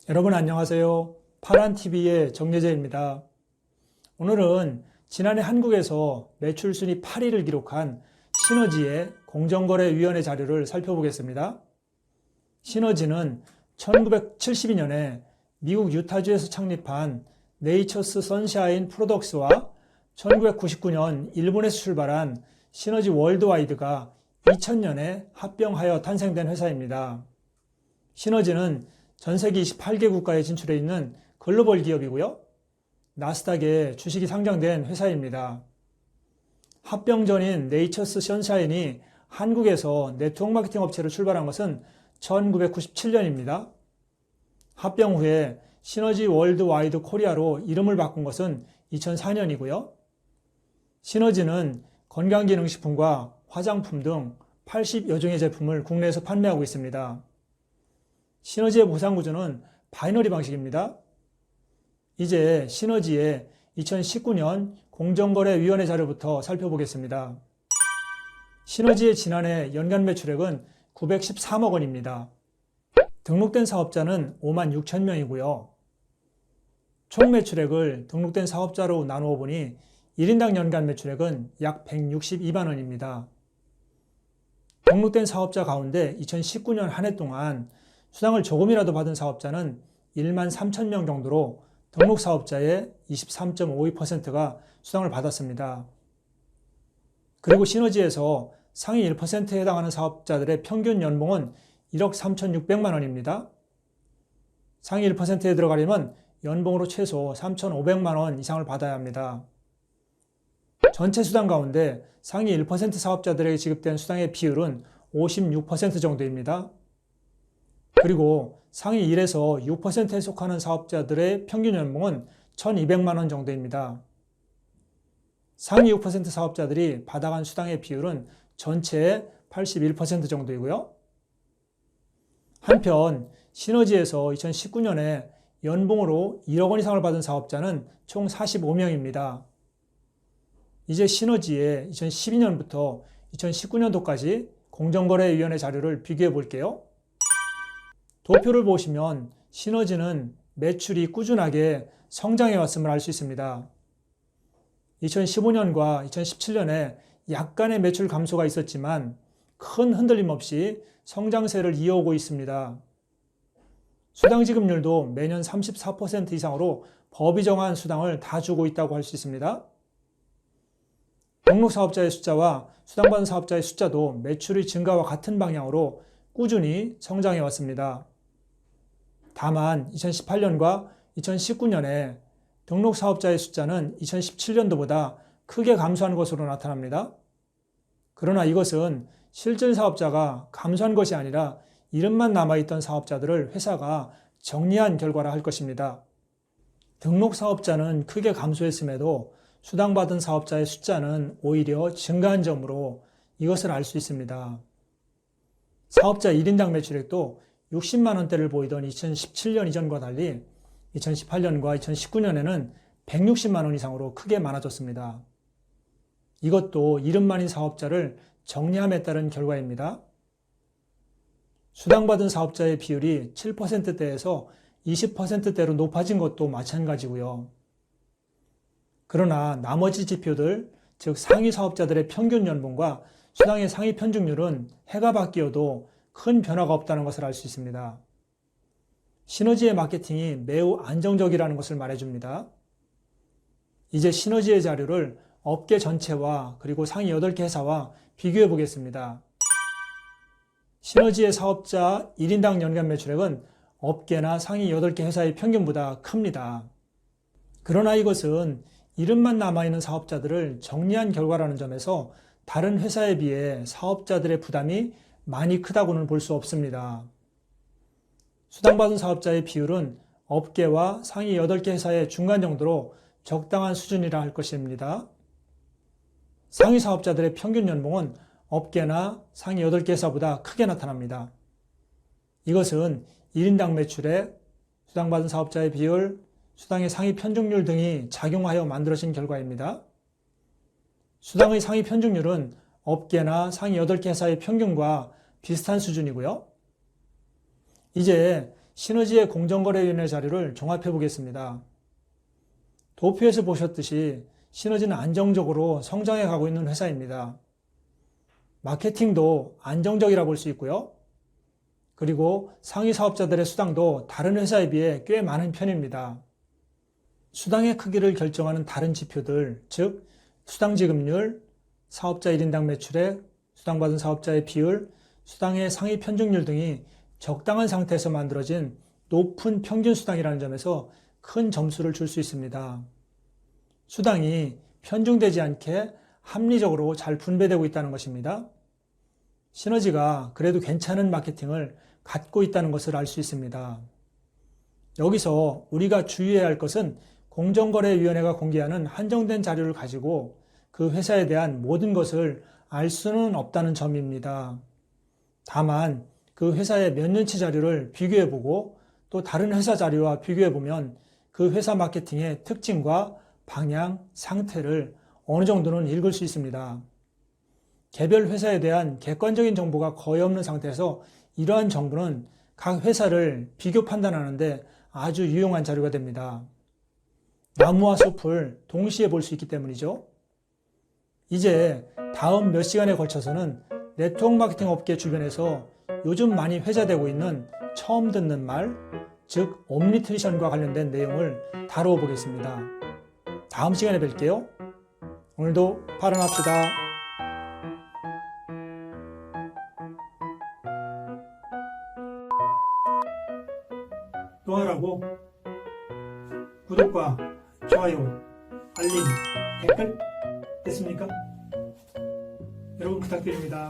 여러분 안녕하세요. 파란TV의 정예재입니다. 오늘은 지난해 한국에서 매출 순위 8위를 기록한 시너지의 공정거래위원회 자료를 살펴보겠습니다. 시너지는 1972년에 미국 유타주에서 창립한 네이처스 선샤인 프로덕스와 1999년 일본에서 출발한 시너지 월드와이드가 2000년에 합병하여 탄생된 회사입니다. 시너지는 전 세계 28개 국가에 진출해 있는 글로벌 기업이고요. 나스닥에 주식이 상장된 회사입니다. 합병 전인 네이처스 선샤인이 한국에서 네트워크 마케팅 업체로 출발한 것은 1997년입니다. 합병 후에 시너지 월드와이드 코리아로 이름을 바꾼 것은 2004년이고요. 시너지는 건강기능식품과 화장품 등 80여 종의 제품을 국내에서 판매하고 있습니다. 시너지의 보상구조는 바이너리 방식입니다. 이제 시너지의 2019년 공정거래위원회 자료부터 살펴보겠습니다. 시너지의 지난해 연간 매출액은 913억 원입니다. 등록된 사업자는 5만 6천 명이고요. 총 매출액을 등록된 사업자로 나누어 보니 1인당 연간 매출액은 약 162만 원입니다. 등록된 사업자 가운데 2019년 한 해 동안 수당을 조금이라도 받은 사업자는 1만 3천 명 정도로 등록 사업자의 23.52%가 수당을 받았습니다. 그리고 시너지에서 상위 1%에 해당하는 사업자들의 평균 연봉은 1억 3,600만 원입니다. 상위 1%에 들어가려면 연봉으로 최소 3,500만 원 이상을 받아야 합니다. 전체 수당 가운데 상위 1% 사업자들에게 지급된 수당의 비율은 56% 정도입니다. 그리고 상위 1에서 6%에 속하는 사업자들의 평균 연봉은 1,200만 원 정도입니다. 상위 6% 사업자들이 받아간 수당의 비율은 전체의 81% 정도이고요. 한편 시너지에서 2019년에 연봉으로 1억 원 이상을 받은 사업자는 총 45명입니다. 이제 시너지의 2012년부터 2019년도까지 공정거래위원회 자료를 비교해 볼게요. 도표를 보시면 시너지는 매출이 꾸준하게 성장해 왔음을 알 수 있습니다. 2015년과 2017년에 약간의 매출 감소가 있었지만 큰 흔들림 없이 성장세를 이어오고 있습니다. 수당 지급률도 매년 34% 이상으로 법이 정한 수당을 다 주고 있다고 할 수 있습니다. 등록 사업자의 숫자와 수당받은 사업자의 숫자도 매출의 증가와 같은 방향으로 꾸준히 성장해 왔습니다. 다만 2018년과 2019년에 등록 사업자의 숫자는 2017년도보다 크게 감소한 것으로 나타납니다. 그러나 이것은 실질 사업자가 감소한 것이 아니라 이름만 남아있던 사업자들을 회사가 정리한 결과라 할 것입니다. 등록 사업자는 크게 감소했음에도 수당받은 사업자의 숫자는 오히려 증가한 점으로 이것을 알 수 있습니다. 사업자 1인당 매출액도 60만 원대를 보이던 2017년 이전과 달리 2018년과 2019년에는 160만 원 이상으로 크게 많아졌습니다. 이것도 이름만인 사업자를 정리함에 따른 결과입니다. 수당받은 사업자의 비율이 7%대에서 20%대로 높아진 것도 마찬가지고요. 그러나 나머지 지표들, 즉 상위 사업자들의 평균 연봉과 수당의 상위 편중률은 해가 바뀌어도 큰 변화가 없다는 것을 알 수 있습니다. 시너지의 마케팅이 매우 안정적이라는 것을 말해줍니다. 이제 시너지의 자료를 업계 전체와 그리고 상위 8개 회사와 비교해 보겠습니다. 시너지의 사업자 1인당 연간 매출액은 업계나 상위 8개 회사의 평균보다 큽니다. 그러나 이것은 이름만 남아있는 사업자들을 정리한 결과라는 점에서 다른 회사에 비해 사업자들의 부담이 많이 크다고는 볼 수 없습니다. 수당받은 사업자의 비율은 업계와 상위 8개 회사의 중간 정도로 적당한 수준이라 할 것입니다. 상위 사업자들의 평균 연봉은 업계나 상위 8개 회사보다 크게 나타납니다. 이것은 1인당 매출액, 수당받은 사업자의 비율, 수당의 상위 편중률 등이 작용하여 만들어진 결과입니다. 수당의 상위 편중률은 업계나 상위 8개 회사의 평균과 비슷한 수준이고요. 이제 시너지의 공정거래위원회 자료를 종합해 보겠습니다. 도표에서 보셨듯이 시너지는 안정적으로 성장해 가고 있는 회사입니다. 마케팅도 안정적이라 볼 수 있고요. 그리고 상위 사업자들의 수당도 다른 회사에 비해 꽤 많은 편입니다. 수당의 크기를 결정하는 다른 지표들, 즉 수당 지급률, 사업자 1인당 매출액, 수당받은 사업자의 비율, 수당의 상위 편중률 등이 적당한 상태에서 만들어진 높은 평균 수당이라는 점에서 큰 점수를 줄 수 있습니다. 수당이 편중되지 않게 합리적으로 잘 분배되고 있다는 것입니다. 시너지가 그래도 괜찮은 마케팅을 갖고 있다는 것을 알 수 있습니다. 여기서 우리가 주의해야 할 것은 공정거래위원회가 공개하는 한정된 자료를 가지고 그 회사에 대한 모든 것을 알 수는 없다는 점입니다. 다만 그 회사의 몇 년치 자료를 비교해보고 또 다른 회사 자료와 비교해보면 그 회사 마케팅의 특징과 방향, 상태를 어느 정도는 읽을 수 있습니다. 개별 회사에 대한 객관적인 정보가 거의 없는 상태에서 이러한 정보는 각 회사를 비교 판단하는데 아주 유용한 자료가 됩니다. 나무와 숲을 동시에 볼 수 있기 때문이죠. 이제 다음 몇 시간에 걸쳐서는 네트워크 마케팅 업계 주변에서 요즘 많이 회자되고 있는 처음 듣는 말, 즉 옴니트리션과 관련된 내용을 다루어 보겠습니다. 다음 시간에 뵐게요. 오늘도 발언합시다. 또 하라고 구독과 좋아요, 알림, 댓글 됐습니까? 여러분 부탁드립니다.